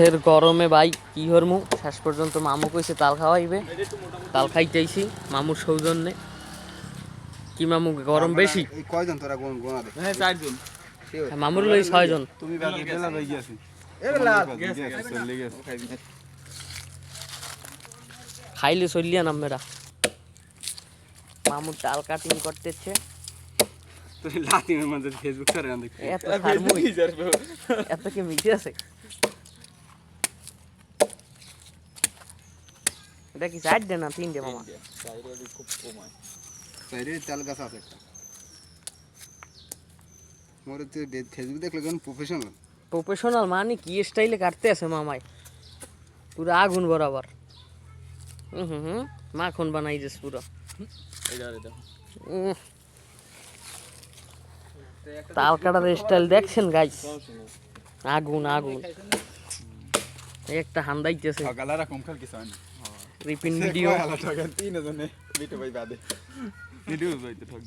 গাছের গরমে ভাই কি হরমু, শেষ পর্যন্ত মামু কইছে তাল খাওয়াইবে, তাল খাইতেইছি মামুর সৌজন্যে। কি মামু গরম বেশি? এই কয়জন তোরা গোনা দে? হ্যাঁ 4 জন। মামুর লই 6 জন। তুমি বাকি বেলা ভাই গেছি। চলে গেছে। খাইলে চলিয়া নামেরা। মামুর তাল কাটিং করতেছে। তুই লাতিমের মধ্যে ফেসবুক করে না দেখি। এত সারমুই এত কি মিশে আছে? এটা কি 4 দে না 3 দে মামা? খুব কমায়। সাইডে তাল গাছ আছে একটা। মোরে তুই ফেসবুক দেখলে কোন প্রফেশনাল? প্রফেশনাল মানে কি স্টাইলে কাটতে আছে মামাই, পুরো আগুন বরাবর। মাখন বানাই দিস পুরো। তাল কাটার স্টাইল দেখছেন গাইস? আগুন আগুন একটা হান্দাইতেছে। গালারা কম খাল কিছু না। রিপিন ভিডিও তিন জনে ভিডিও ভাই বাদে ভিডিও ভাই তো ঠক